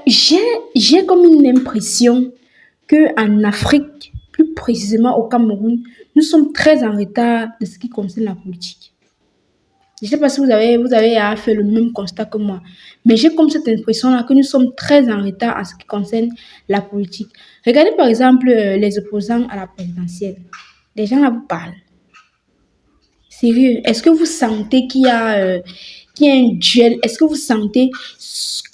J'ai comme une impression qu'en Afrique, plus précisément au Cameroun, nous sommes très en retard de ce qui concerne la politique. Je ne sais pas si vous avez fait le même constat que moi, mais j'ai comme cette impression-là que nous sommes très en retard en ce qui concerne la politique. Regardez par exemple les opposants à la présidentielle. Les gens là vous parlent. Sérieux, est-ce que vous sentez qu'il y a un duel? Est-ce que vous sentez,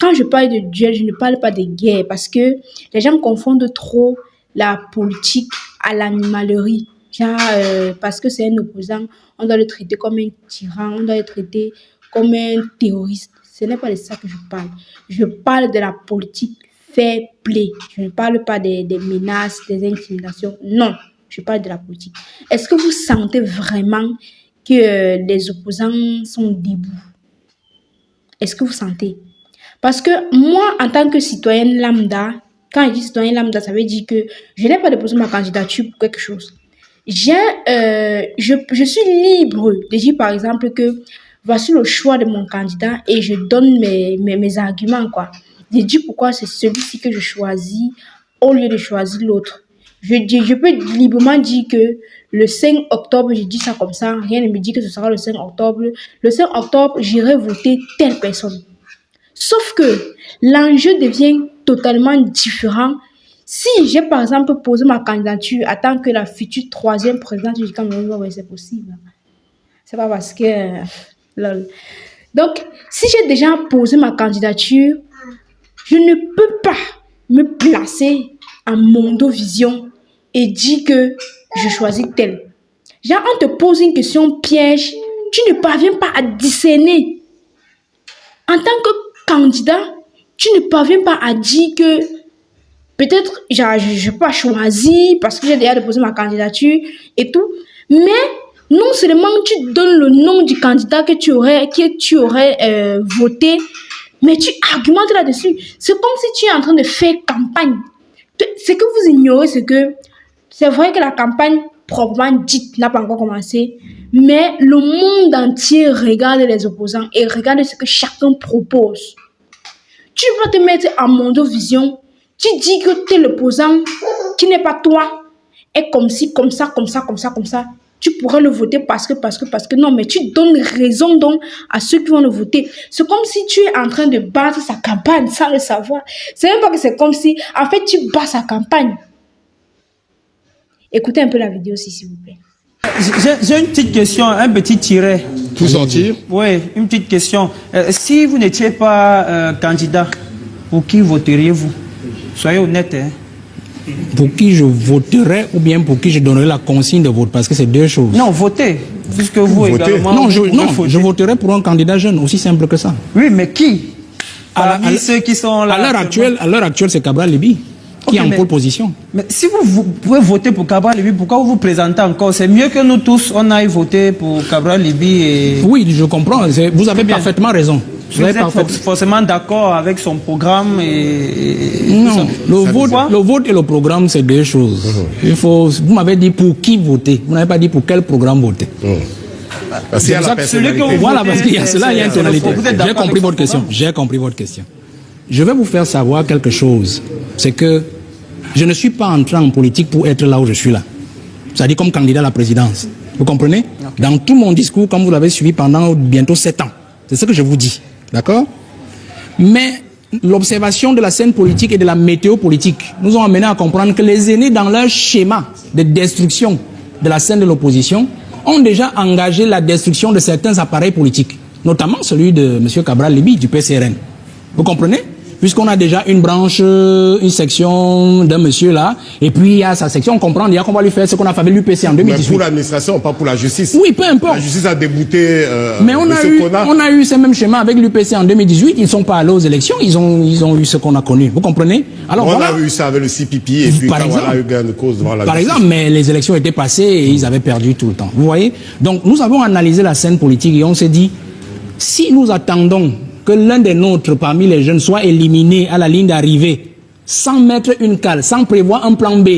quand je parle de duel, je ne parle pas de guerre, parce que les gens confondent trop la politique à l'animalerie. Genre, parce que c'est un opposant, on doit le traiter comme un tyran, on doit le traiter comme un terroriste. Ce n'est pas de ça que je parle. Je parle de la politique fair play. Je ne parle pas des menaces, des intimidations. Non, je parle de la politique. Est-ce que vous sentez vraiment que les opposants sont debout? Est-ce que vous sentez? Parce que moi, en tant que citoyenne lambda, quand je dis citoyenne lambda, ça veut dire que je n'ai pas déposé ma candidature pour quelque chose. Je suis libre de dire, par exemple, que voici le choix de mon candidat et je donne mes arguments, quoi. Je dis pourquoi c'est celui-ci que je choisis au lieu de choisir l'autre. Je peux librement dire que le 5 octobre, je dis ça comme ça, rien ne me dit que ce sera le 5 octobre. Le 5 octobre, j'irai voter telle personne. Sauf que l'enjeu devient totalement différent si j'ai par exemple posé ma candidature en tant que la future troisième présidente du Cameroun. Ouais, c'est possible. C'est pas parce que... lol. Donc, si j'ai déjà posé ma candidature, je ne peux pas me placer en Mondovision et dire que je choisis tel. Genre, on te pose une question piège, tu ne parviens pas à discerner. En tant que candidat, tu ne parviens pas à dire que peut-être je n'ai pas choisi parce que j'ai déjà déposé ma candidature et tout. Mais non seulement tu donnes le nom du candidat que tu aurais voté, mais tu argumentes là-dessus. C'est comme si tu es en train de faire campagne. Ce que vous ignorez, c'est que c'est vrai que la campagne proprement dite n'a pas encore commencé, mais le monde entier regarde les opposants et regarde ce que chacun propose. Tu vas te mettre en Mondovision, tu dis que tu es l'opposant qui n'est pas toi, et comme si, comme ça, tu pourrais le voter parce que non, mais tu donnes raison donc à ceux qui vont le voter. C'est comme si tu es en train de battre sa campagne sans le savoir. C'est même pas que c'est comme si, en fait, tu bats sa campagne. Écoutez un peu la vidéo aussi, s'il vous plaît. J'ai une petite question, un petit tiret. Tout sortir? Oui, une petite question. Si vous n'étiez pas candidat, pour qui voteriez-vous? Soyez honnête. Hein? Pour qui je voterais ou bien pour qui je donnerais la consigne de vote? Parce que c'est deux choses. Non, voter. Puisque vous également... Non, je voterai pour un candidat jeune, aussi simple que ça. Oui, mais qui? Ceux qui sont là... À l'heure actuelle, c'est Cabral Libi qui est en pole position. Mais si vous pouvez voter pour Cabral Libi, pourquoi vous vous présentez encore? C'est mieux que nous tous, on aille voter pour Cabral Libi et... Oui, je comprends. Vous avez parfaitement raison. Vous êtes forcément d'accord avec son programme et... Non, le vote et le programme, c'est deux choses. Vous m'avez dit pour qui voter. Vous n'avez pas dit pour quel programme voter. Parce qu'il y a la personnalité. Voilà, parce qu'il y a cela, il y a une tonalité. J'ai compris votre question. J'ai compris votre question. Je vais vous faire savoir quelque chose. C'est que je ne suis pas entré en politique pour être là où je suis là. C'est-à-dire comme candidat à la présidence. Vous comprenez? Dans tout mon discours, comme vous l'avez suivi pendant bientôt 7 ans. C'est ce que je vous dis. D'accord? Mais l'observation de la scène politique et de la météo politique nous ont amené à comprendre que les aînés, dans leur schéma de destruction de la scène de l'opposition, ont déjà engagé la destruction de certains appareils politiques, notamment celui de M. Cabral Libi, du PCRN. Vous comprenez? Puisqu'on a déjà une branche, une section d'un monsieur là, et puis il y a sa section, on comprend déjà qu'on va lui faire ce qu'on a fait avec l'UPC en 2018. Mais pour l'administration, pas pour la justice. Oui, peu importe. La justice a débouté mais on a eu ce même schéma avec l'UPC en 2018, ils ne sont pas allés aux élections, ils ont eu ce qu'on a connu. Vous comprenez? Alors, on a eu ça avec le CPP et puis par exemple, on a eu gain de cause devant la justice. Par exemple, mais les élections étaient passées et ils avaient perdu tout le temps. Vous voyez? Donc nous avons analysé la scène politique et on s'est dit, si nous attendons que l'un des nôtres parmi les jeunes soit éliminé à la ligne d'arrivée, sans mettre une cale, sans prévoir un plan B,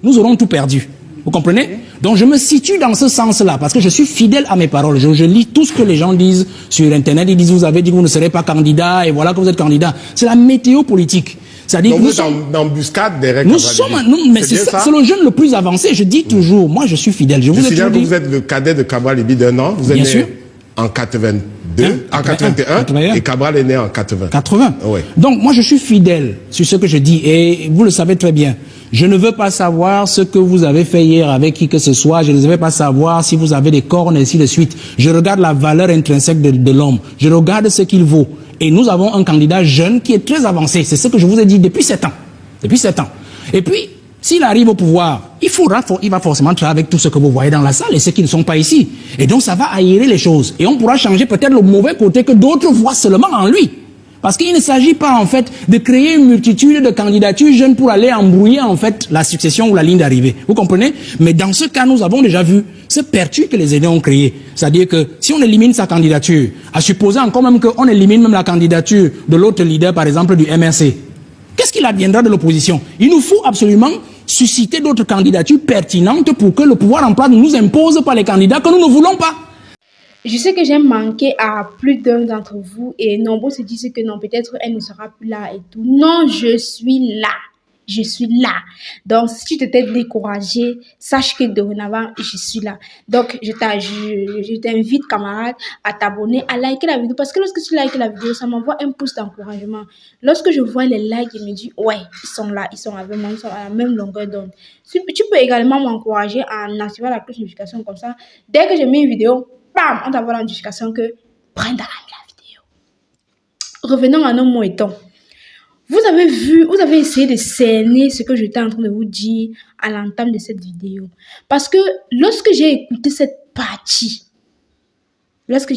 nous aurons tout perdu. Vous comprenez? Donc je me situe dans ce sens-là, parce que je suis fidèle à mes paroles. Je lis tout ce que les gens disent sur Internet. Ils disent, vous avez dit que vous ne serez pas candidat, et voilà que vous êtes candidat. C'est la météo politique. C'est-à-dire que vous êtes en embuscade derrière nous sommes, non, mais c'est le jeune le plus avancé. Je dis toujours, moi je suis fidèle. Je signale que vous êtes le cadet de Cabral Libby d'un an. Vous êtes né en 82, en 81, et Cabral est né en 80. 80. Oui. Donc moi je suis fidèle sur ce que je dis, et vous le savez très bien. Je ne veux pas savoir ce que vous avez fait hier avec qui que ce soit. Je ne veux pas savoir si vous avez des cornes et ainsi de suite. Je regarde la valeur intrinsèque de l'homme. Je regarde ce qu'il vaut. Et nous avons un candidat jeune qui est très avancé. C'est ce que je vous ai dit depuis 7 ans. Depuis 7 ans. Et puis, s'il arrive au pouvoir, il va forcément travailler avec tout ce que vous voyez dans la salle et ceux qui ne sont pas ici. Et donc, ça va aérer les choses. Et on pourra changer peut-être le mauvais côté que d'autres voient seulement en lui. Parce qu'il ne s'agit pas, en fait, de créer une multitude de candidatures jeunes pour aller embrouiller, en fait, la succession ou la ligne d'arrivée. Vous comprenez? Mais dans ce cas, nous avons déjà vu ce pertu que les aînés ont créé. C'est-à-dire que si on élimine sa candidature, à supposer encore même qu'on élimine même la candidature de l'autre leader, par exemple, du MRC, qu'est-ce qu'il adviendra de l'opposition? Il nous faut absolument susciter d'autres candidatures pertinentes pour que le pouvoir en place ne nous impose pas les candidats que nous ne voulons pas. Je sais que j'ai manqué à plus d'un d'entre vous et nombreux se disent que non, peut-être elle ne sera plus là et tout. Non, je suis là. Je suis là. Donc, si tu t'es découragé, sache que dorénavant, je suis là. Donc, je t'invite, camarade, à t'abonner, à liker la vidéo. Parce que lorsque tu likes la vidéo, ça m'envoie un pouce d'encouragement. Lorsque je vois les likes, je me dis, ouais, ils sont là, ils sont avec moi, ils sont à la même longueur d'onde. Tu peux également m'encourager en activant la cloche de notification comme ça. Dès que j'ai mis une vidéo, bam, on t'envoie la notification que Brenda a mis la vidéo. Revenons à nos mots et temps. Vous avez essayé de cerner ce que j'étais en train de vous dire à l'entame de cette vidéo. Parce que lorsque j'ai écouté cette partie, lorsque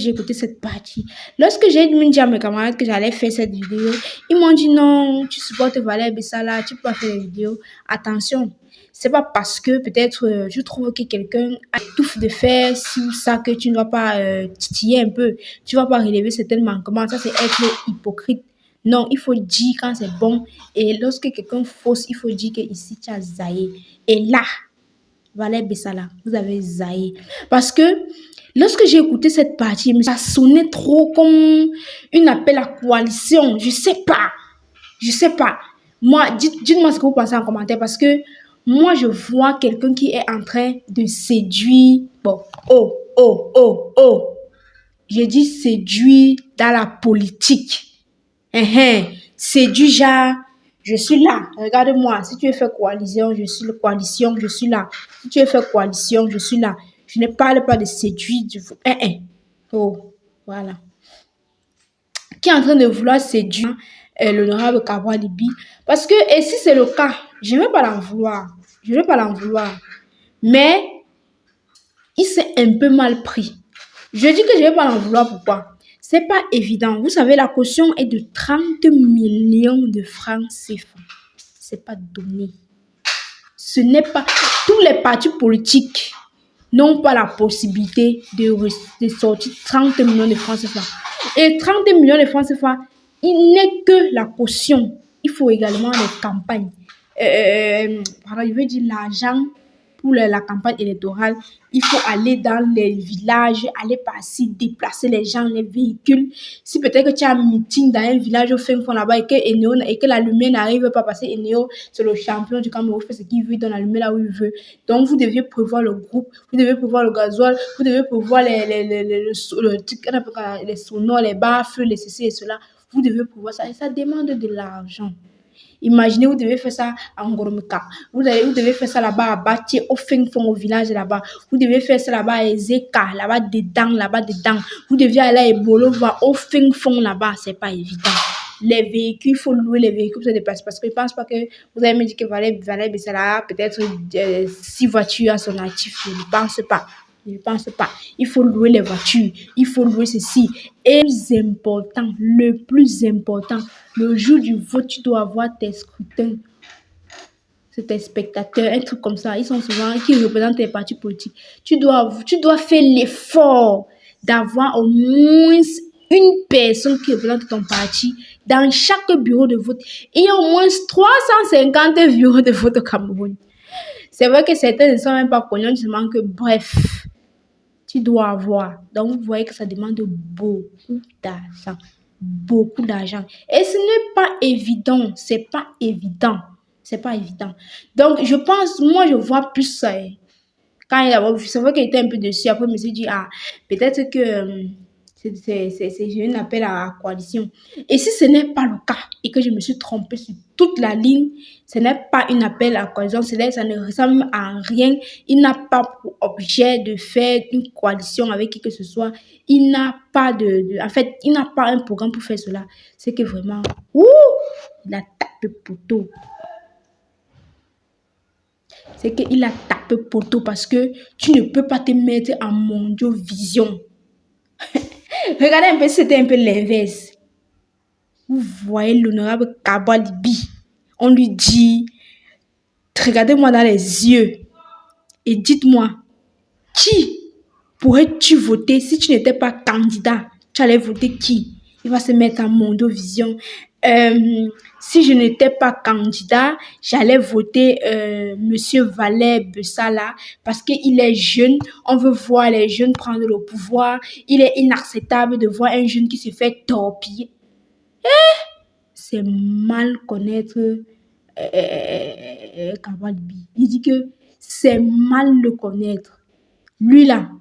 j'ai dit à mes camarades que j'allais faire cette vidéo, ils m'ont dit non, tu supportes Valère Bessala, tu peux pas faire la vidéo. Attention, c'est pas parce que peut-être je trouve que quelqu'un a tout de faire sur ça que tu ne vas pas titiller un peu, tu vas pas relever certains manquements. Ça, c'est être hypocrite. Non, il faut dire quand c'est bon. Et lorsque quelqu'un fausse, il faut dire que ici tu as zaillé. Et là, Valère Bessala, vous avez zaillé. Parce que lorsque j'ai écouté cette partie, ça sonnait trop comme un appel à coalition. Je sais pas. Moi, dites-moi ce que vous pensez en commentaire. Parce que moi, je vois quelqu'un qui est en train de séduire. Bon, j'ai dit séduire dans la politique. C'est du genre, je suis là, regarde-moi, si tu veux faire coalition, je suis là. Si tu veux faire coalition, je suis là. Je ne parle pas de séduire du... Oh, voilà. Qui est en train de vouloir séduire l'honorable Cabral Libby. Parce que, et si c'est le cas, je ne vais pas l'en vouloir. Mais, il s'est un peu mal pris. Je dis que je ne vais pas l'en vouloir, pourquoi? C'est pas évident. Vous savez, la caution est de 30 millions de francs CFA. C'est pas donné. Ce n'est pas... Tous les partis politiques n'ont pas la possibilité de sortir 30 millions de francs CFA. Et 30 millions de francs CFA, il n'est que la caution. Il faut également les campagnes. Je veux dire l'argent pour la campagne électorale. Il faut aller dans les villages, aller passer, déplacer les gens, les véhicules. Si peut-être que tu as un meeting dans un village au fin fond là-bas et que la lumière n'arrive pas parce que Eneo, c'est le champion du Cameroun, il fait ce qu'il veut, dans la lumière là où il veut. Donc vous deviez prévoir le groupe, vous devez prévoir le gasoil, vous devez prévoir les sonores, les baffles, les ceci et cela. Vous devez prévoir ça et ça demande de l'argent. Imaginez, vous devez faire ça à Ngoromeka. Vous devez faire ça là-bas à Bati, au fin fond, au village là-bas. Vous devez faire ça là-bas à Ezeka, là-bas dedans. Vous devez aller à Ebolova, au fin fond là-bas. C'est pas évident. Les véhicules, il faut louer les véhicules pour se déplacer. Parce que je pense pas que vous avez me dit que Valère Bessala peut-être 6 voitures à son actif. Je ne pense pas. Il faut louer les voitures. Il faut louer ceci. Et le plus important, le jour du vote, tu dois avoir tes scrutins. C'est tes spectateurs, un truc comme ça. Ils sont souvent qui représentent tes partis politiques. Tu dois faire l'effort d'avoir au moins une personne qui représente ton parti dans chaque bureau de vote. Il y a au moins 350 bureaux de vote au Cameroun. C'est vrai que certains ne sont même pas connus, seulement que, bref, tu dois avoir. Donc, vous voyez que ça demande beaucoup d'argent. Beaucoup d'argent. Et ce n'est pas évident. C'est pas évident. C'est pas évident. Donc, je pense, moi, je vois plus ça. Quand il a vu, c'est vrai qu'il était un peu dessus. Après, je me suis dit, ah, peut-être que j'ai un appel à la coalition. Et si ce n'est pas le cas et que je me suis trompée sur toute la ligne, ce n'est pas un appel à la coalition, ça ne ressemble à rien. Il n'a pas pour objet de faire une coalition avec qui que ce soit. Il n'a pas en fait, il n'a pas un programme pour faire cela. C'est que vraiment, il a tapé poteau. C'est qu'il a tapé poteau parce que tu ne peux pas te mettre en mondiovision. Regardez un peu, c'était un peu l'inverse. Vous voyez l'honorable Kaba Libi. On lui dit, regardez-moi dans les yeux et dites-moi, qui pourrais-tu voter si tu n'étais pas candidat? Tu allais voter qui? Il va se mettre en mondovision. Si je n'étais pas candidat, j'allais voter Monsieur Valère Bessala parce qu'il est jeune. On veut voir les jeunes prendre le pouvoir. Il est inacceptable de voir un jeune qui se fait torpiller. C'est mal connaître Kabalibi. Il dit que c'est mal le connaître. Lui là,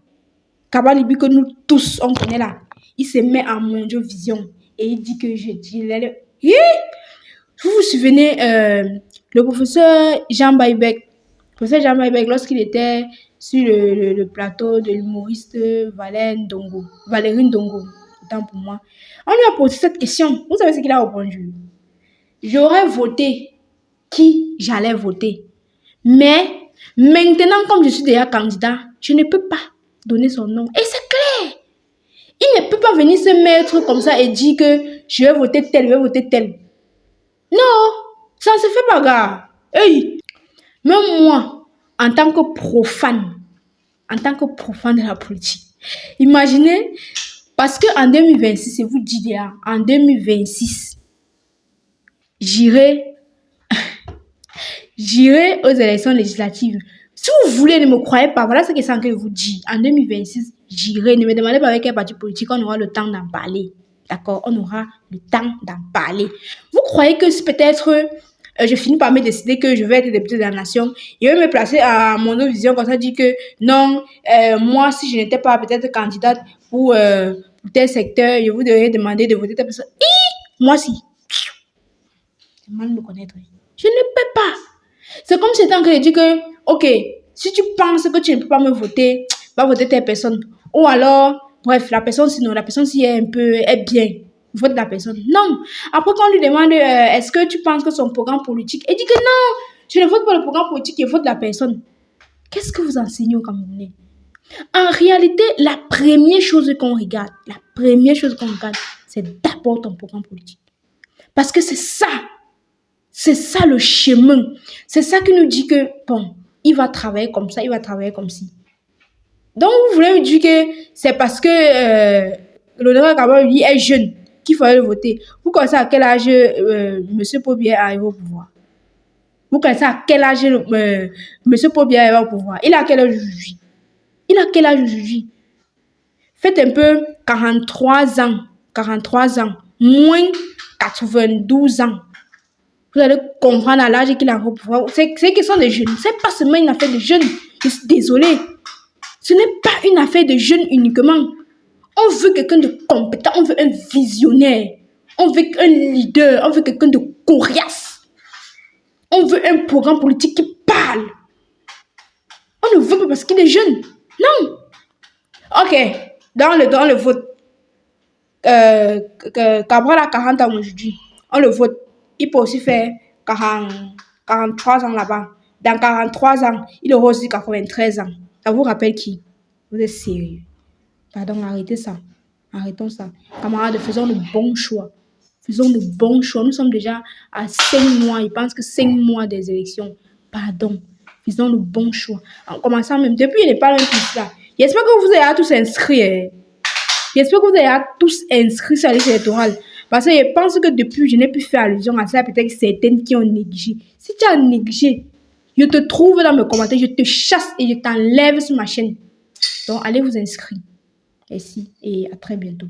Kabalibi que nous tous on connaît là, il se met en mondiovision et il dit que je dis vous vous souvenez le professeur Jean Baïbek, lorsqu'il était sur le plateau de l'humoriste Valérie Ndongo, autant pour moi, on lui a posé cette question. Vous savez ce qu'il a répondu? J'aurais voté qui j'allais voter. Mais maintenant, comme je suis déjà candidat, je ne peux pas donner son nom. Et c'est clair. Il ne peut pas venir se mettre comme ça et dire que je vais voter tel, je vais voter tel. Non, ça ne se fait pas, gars. Hey. Même moi, en tant que profane de la politique, imaginez, parce qu'en 2026, c'est vous dites déjà, en 2026, j'irai aux élections législatives. Si vous voulez, ne me croyez pas, voilà ce que c'est que je vous dis. En 2026, j'irai. Ne me demandez pas avec quel parti politique, on aura le temps d'en parler. D'accord? On aura le temps d'en parler. Vous croyez que si peut-être je finis par me décider que je vais être député de la nation, je vais me placer à mon vision comme ça, dire que non, moi, si je n'étais pas peut-être candidate pour tel secteur, je vous devrais demander de voter telle personne. Moi, si. C'est mal me connaître. Je ne peux pas. C'est comme si tant que je dis que, ok, si tu penses que tu ne peux pas me voter, va voter telle personne. Ou alors, bref, la personne si est bien, vote la personne. Non. Après, quand on lui demande, est-ce que tu penses que son programme politique, il dit que non, je ne vote pas le programme politique, je vote la personne. Qu'est-ce que vous enseignez aux Camerounais? En réalité, la première chose qu'on regarde, c'est d'abord ton programme politique. Parce que c'est ça le chemin. C'est ça qui nous dit que, bon, il va travailler comme ça, il va travailler comme ci. Donc, vous voulez me dire que c'est parce que l'honorable Kabal lui est jeune qu'il fallait le voter. Vous connaissez à quel âge M. Pobier est arrivé au pouvoir? Vous connaissez à quel âge M. Pobier est arrivé au pouvoir? Il a quel âge aujourd'hui? Faites un peu 43 ans, moins 92 ans. Vous allez comprendre à l'âge qu'il a au pouvoir. C'est qu'ils sont des jeunes. C'est pas seulement une affaire de jeunes. Je suis désolée. Ce n'est pas une affaire de jeunes uniquement. On veut quelqu'un de compétent. On veut un visionnaire. On veut un leader. On veut quelqu'un de coriace. On veut un programme politique qui parle. On ne veut pas parce qu'il est jeune. Non. Ok. Dans le vote, Cabral a 40 ans aujourd'hui. On le vote. Il peut aussi faire 43 ans là-bas. Dans 43 ans, il aura aussi 93 ans. Ça vous rappelle qui? Vous êtes sérieux? Pardon, arrêtez ça. Arrêtons ça. Camarades, faisons le bon choix. Nous sommes déjà à 5 mois. Ils pensent que 5 mois des élections. Pardon. Faisons le bon choix. En commençant même, depuis, il n'est pas même plus là. J'espère que vous avez tous inscrits. Sur la liste électorale. Parce que je pense que depuis, je n'ai plus fait allusion à ça. Peut-être certaines qui ont négligé. Si tu as négligé, Je te trouve dans mes commentaires, je te chasse et je t'enlève sur ma chaîne. Donc, allez vous inscrire. Merci et à très bientôt.